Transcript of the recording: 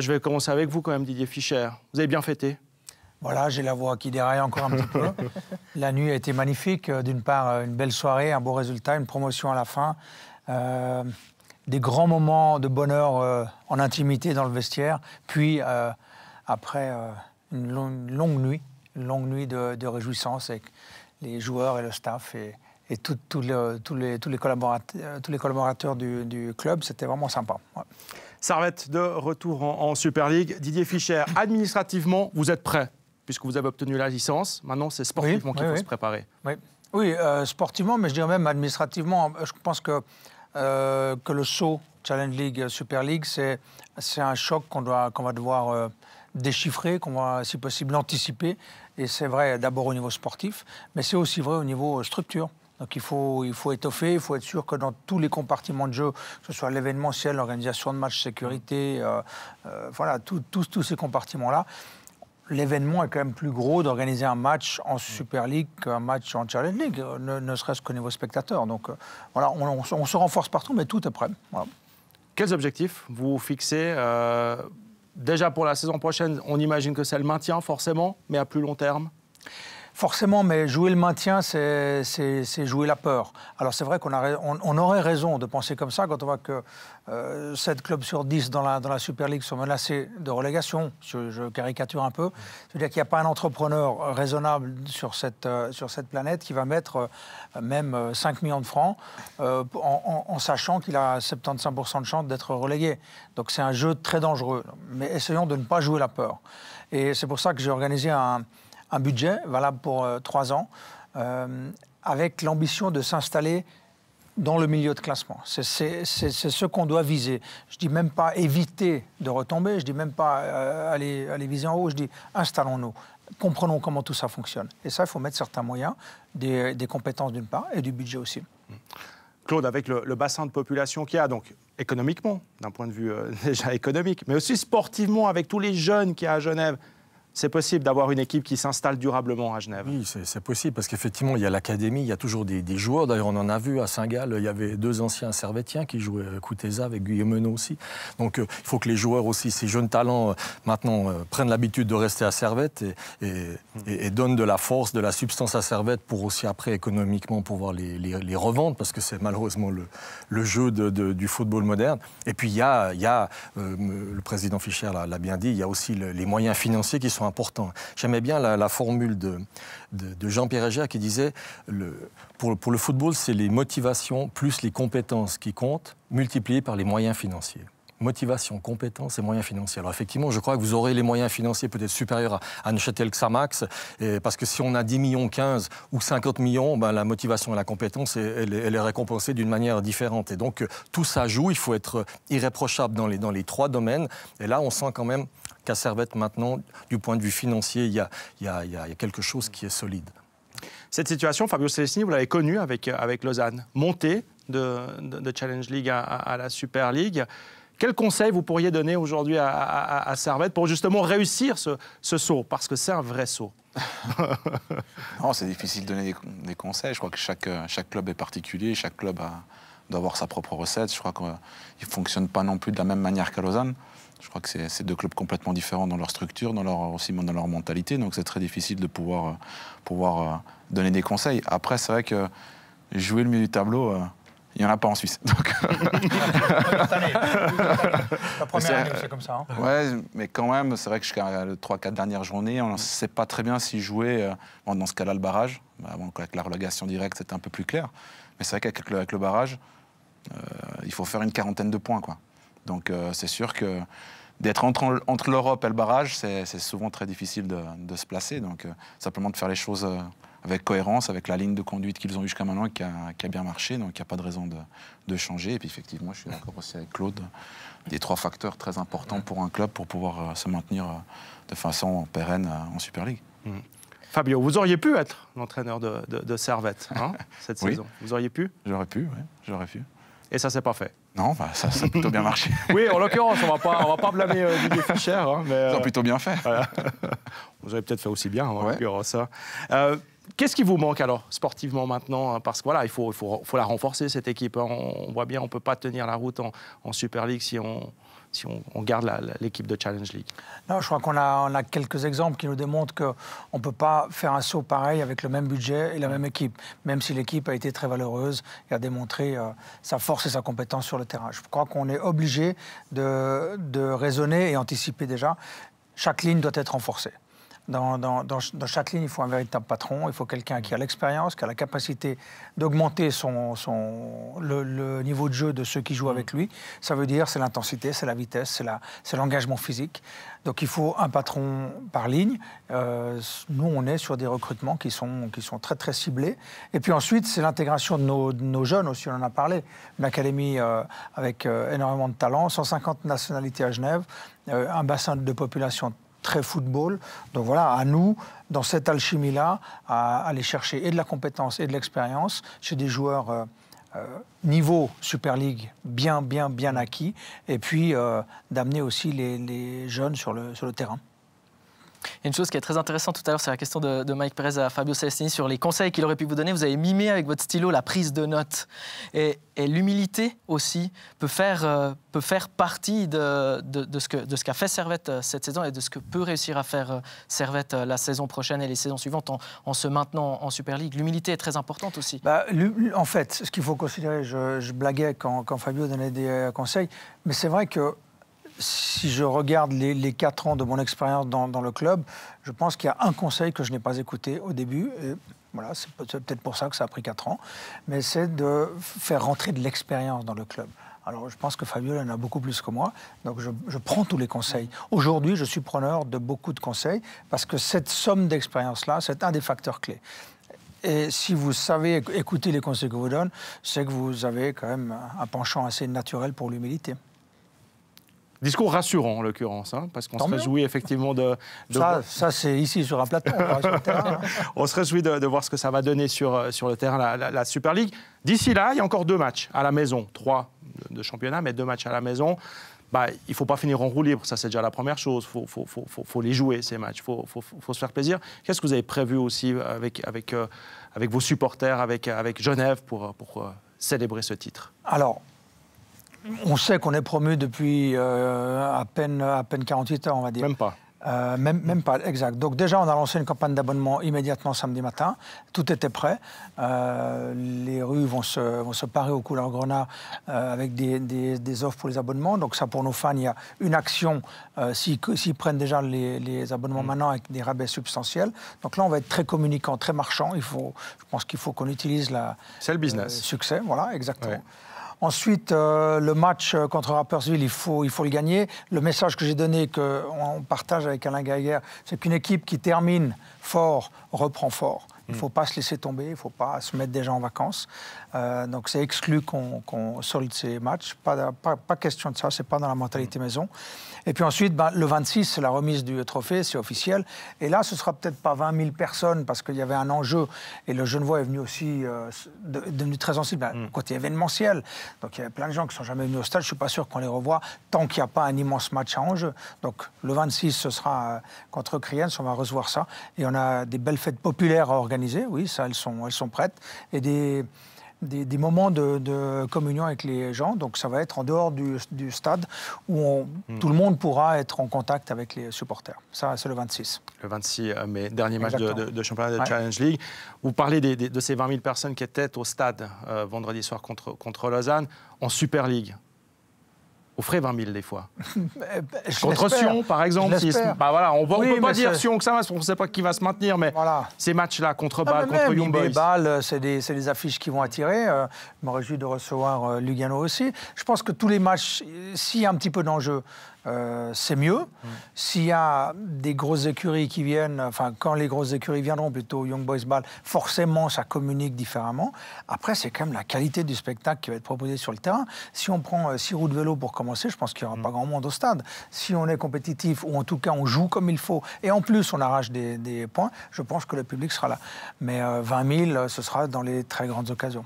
je vais commencer avec vous quand même, Didier Fischer. Vous avez bien fêté? Voilà, j'ai la voix qui déraille encore un petit peu. La nuit a été magnifique. D'une part, une belle soirée, un beau résultat, une promotion à la fin. Des grands moments de bonheur en intimité dans le vestiaire. Puis, après, une longue nuit de réjouissance avec les joueurs et le staff et tous les collaborateurs du club. C'était vraiment sympa. Ouais. Servette de retour en Super League. Didier Fischer, administrativement, vous êtes prêt puisque vous avez obtenu la licence. Maintenant, c'est sportivement qu'il faut se préparer. Oui, sportivement, mais je dirais même administrativement. Je pense que le saut Challenge League, Super League, c'est un choc qu'on va devoir déchiffrer, qu'on va, si possible, anticiper. Et c'est vrai d'abord au niveau sportif, mais c'est aussi vrai au niveau structure. Donc il faut étoffer, il faut être sûr que dans tous les compartiments de jeu, que ce soit l'événementiel, l'organisation de matchs, sécurité, voilà, tous ces compartiments-là, l'événement est quand même plus gros d'organiser un match en Super League qu'un match en Challenge League, ne serait-ce qu'au niveau spectateur. Donc voilà, on se renforce partout, mais tout est prêt. Voilà. Quels objectifs vous fixez déjà pour la saison prochaine? On imagine que c'est le maintien forcément, mais à plus long terme? Forcément, mais jouer le maintien, c'est jouer la peur. Alors c'est vrai qu'on aurait raison de penser comme ça quand on voit que 7 clubs sur 10 dans la Super League sont menacés de relégation. Je caricature un peu. C'est-à-dire qu'il n'y a pas un entrepreneur raisonnable sur cette planète qui va mettre même 5 millions de francs en sachant qu'il a 75% de chance d'être relégué. Donc c'est un jeu très dangereux. Mais essayons de ne pas jouer la peur. Et c'est pour ça que j'ai organisé un budget valable pour 3 ans, avec l'ambition de s'installer dans le milieu de classement. C'est ce qu'on doit viser. Je ne dis même pas éviter de retomber, je ne dis même pas aller viser en haut, je dis installons-nous, comprenons comment tout ça fonctionne. Et ça, il faut mettre certains moyens, des compétences d'une part, et du budget aussi. Claude, avec le bassin de population qu'il y a, donc économiquement, d'un point de vue déjà économique, mais aussi sportivement, avec tous les jeunes qu'il y a à Genève, c'est possible d'avoir une équipe qui s'installe durablement à Genève? Oui, c'est possible, parce qu'effectivement, il y a l'académie, il y a toujours des joueurs. D'ailleurs, on en a vu à Saint-Gall, il y avait 2 anciens Servettiens qui jouaient Kuteza avec Guillaume Menot aussi. Donc, il faut que les joueurs aussi, ces jeunes talents, maintenant, prennent l'habitude de rester à Servette et donnent de la force, de la substance à Servette pour aussi, après, économiquement, pouvoir les revendre, parce que c'est malheureusement le jeu du football moderne. Et puis, il y a le président Fischer l'a bien dit, il y a aussi les moyens financiers qui sont important. J'aimais bien la formule de Jean-Pierre Egger qui disait pour le football, c'est les motivations plus les compétences qui comptent, multipliées par les moyens financiers. Motivation, compétences et moyens financiers. Alors effectivement, je crois que vous aurez les moyens financiers peut-être supérieurs à Neuchâtel-Xamax, parce que si on a 10 millions, 15 ou 50 millions, ben, la motivation et la compétence, elle est récompensée d'une manière différente. Et donc, tout ça joue, il faut être irréprochable dans les 3 domaines. Et là, on sent quand même qu'à Servette, maintenant, du point de vue financier, il y a quelque chose qui est solide. Cette situation, Fabio Celestini, vous l'avez connue avec Lausanne. Montée de Challenge League à la Super League. Quel conseil vous pourriez donner aujourd'hui à Servette pour justement réussir ce saut? Parce que c'est un vrai saut. Non, c'est difficile de donner des conseils. Je crois que chaque club est particulier, chaque club doit avoir sa propre recette. Je crois qu'ils ne fonctionnent pas non plus de la même manière qu'à Lausanne. Je crois que c'est 2 clubs complètement différents dans leur structure, aussi dans leur mentalité. Donc c'est très difficile de pouvoir donner des conseils. Après, c'est vrai que jouer le milieu du tableau... il n'y en a pas en Suisse. Donc... La première année, c'est comme ça. Hein. Ouais, mais quand même, c'est vrai que jusqu'à les 3-4 dernières journées, on ne sait pas très bien s'ils jouaient, dans ce cas-là, le barrage. Avec la relégation directe, c'était un peu plus clair. Mais c'est vrai qu'avec le barrage, il faut faire une 40aine de points, quoi. Donc c'est sûr que d'être entre l'Europe et le barrage, c'est souvent très difficile de se placer. Donc simplement de faire les choses... avec cohérence, avec la ligne de conduite qu'ils ont eue jusqu'à maintenant qui a bien marché, donc il n'y a pas de raison de changer. Et puis effectivement, je suis d'accord aussi avec Claude, des 3 facteurs très importants pour un club pour pouvoir se maintenir de façon pérenne en Super League. Fabio, vous auriez pu être l'entraîneur de Servette cette saison. Vous auriez pu? J'aurais pu, oui, j'aurais pu. Et ça, c'est pas fait? Non, ça a plutôt bien marché. Oui, en l'occurrence, on va pas blâmer Didier Fischer. Mais, ils ont plutôt bien fait. Voilà. Vous avez peut-être fait aussi bien, en l'occurrence. Qu'est-ce qui vous manque alors, sportivement maintenant? Parce que voilà, il faut la renforcer, cette équipe. On voit bien, on ne peut pas tenir la route en Super League si si on garde l'équipe de Challenge League? Non, je crois qu'on a quelques exemples qui nous démontrent qu'on ne peut pas faire un saut pareil avec le même budget et la même équipe, même si l'équipe a été très valeureuse et a démontré sa force et sa compétence sur le terrain. Je crois qu'on est obligé de raisonner et anticiper déjà. Chaque ligne doit être renforcée. Dans chaque ligne, il faut un véritable patron, il faut quelqu'un qui a l'expérience, qui a la capacité d'augmenter le niveau de jeu de ceux qui jouent avec lui. Ça veut dire c'est l'intensité, c'est la vitesse, c'est l'engagement physique. Donc il faut un patron par ligne. Nous, on est sur des recrutements qui sont très très ciblés. Et puis ensuite, c'est l'intégration de nos jeunes aussi, on en a parlé. Une académie avec énormément de talent, 150 nationalités à Genève, un bassin de population très football. Donc voilà, à nous, dans cette alchimie-là, à aller chercher et de la compétence et de l'expérience chez des joueurs niveau Super League bien acquis, et puis d'amener aussi les jeunes sur le terrain. Une chose qui est très intéressante tout à l'heure, c'est la question de Mike Perez à Fabio Celestini sur les conseils qu'il aurait pu vous donner. Vous avez mimé avec votre stylo la prise de notes. Et l'humilité aussi peut faire partie de ce qu'a fait Servette cette saison et de ce que peut réussir à faire Servette la saison prochaine et les saisons suivantes en se maintenant en Super League. L'humilité est très importante aussi. En fait, ce qu'il faut considérer, je blaguais quand Fabio donnait des conseils, mais c'est vrai que si je regarde les 4 ans de mon expérience dans le club, je pense qu'il y a un conseil que je n'ai pas écouté au début. Et voilà, c'est peut-être pour ça que ça a pris 4 ans. Mais c'est de faire rentrer de l'expérience dans le club. Alors, je pense que Fabio en a beaucoup plus que moi. Donc, je prends tous les conseils. Aujourd'hui, je suis preneur de beaucoup de conseils parce que cette somme d'expérience-là, c'est un des facteurs clés. Et si vous savez écouter les conseils que je vous donne, c'est que vous avez quand même un penchant assez naturel pour l'humilité. Discours rassurant, en l'occurrence, hein, parce qu'on se réjouit effectivement de... Ça c'est ici sur un plateau, on sur le terrain. Hein. On se réjouit de voir ce que ça va donner sur le terrain, la Super League. D'ici là, il y a encore 2 matchs à la maison, 3 de championnat, mais 2 matchs à la maison. Il ne faut pas finir en roue libre, ça c'est déjà la première chose. Il faut les jouer, ces matchs, il faut se faire plaisir. Qu'est-ce que vous avez prévu aussi avec vos supporters, avec Genève, pour célébrer ce titre? Alors, on sait qu'on est promu depuis à peine 48 heures, on va dire. Même pas. Même pas, exact. Donc déjà, on a lancé une campagne d'abonnement immédiatement samedi matin. Tout était prêt. Les rues vont se parer aux couleurs grenat avec des offres pour les abonnements. Donc ça, pour nos fans, il y a une action s'ils prennent déjà les abonnements maintenant avec des rabais substantiels. Donc là, on va être très communicant, très marchand. Je pense qu'il faut qu'on utilise c'est le business. Succès, voilà, exactement. Ouais. Ensuite, le match contre Rapperswil, il faut le gagner. Le message que j'ai donné, qu'on partage avec Alain Gaillère, c'est qu'une équipe qui termine fort reprend fort. Il ne faut pas se laisser tomber, il ne faut pas se mettre déjà en vacances. Donc c'est exclu qu'on solde ces matchs. Pas question de ça, ce n'est pas dans la mentalité maison. Et puis ensuite, le 26, c'est la remise du trophée, c'est officiel. Et là, ce ne sera peut-être pas 20 000 personnes parce qu'il y avait un enjeu. Et le Genevois est venu aussi, devenu très sensible côté événementiel. Donc il y avait plein de gens qui ne sont jamais venus au stade. Je ne suis pas sûr qu'on les revoit tant qu'il n'y a pas un immense match à enjeu. Donc le 26, ce sera contre Kriens, on va recevoir ça. Et on a des belles fêtes populaires à organiser. Oui, ça, elles sont prêtes. Et des moments de communion avec les gens. Donc ça va être en dehors du stade où tout le monde pourra être en contact avec les supporters. Ça, c'est le 26. Le 26 mai, dernier match de championnat de Challenge League. Vous parlez de ces 20 000 personnes qui étaient au stade vendredi soir contre Lausanne en Super League. Vous ferez 20 000 des fois. Contre Sion, par exemple. Voilà, on ne peut pas dire Sion que ça, parce qu'on ne sait pas qui va se maintenir, mais ces matchs-là, contre Bâle, contre Young Boys. Bâle, c'est des affiches qui vont attirer. Je me réjouis de recevoir Lugano aussi. Je pense que tous les matchs, s'il y a un petit peu d'enjeu, c'est mieux. S'il y a des grosses écuries qui viennent, enfin, quand les grosses écuries viendront, plutôt Young Boys Bâle, forcément, ça communique différemment. Après, c'est quand même la qualité du spectacle qui va être proposé sur le terrain. Si on prend 6 roues de vélo pour commencer, je pense qu'il n'y aura pas grand monde au stade. Si on est compétitif, ou en tout cas, on joue comme il faut, et en plus, on arrache des points, je pense que le public sera là. Mais 20 000, ce sera dans les très grandes occasions.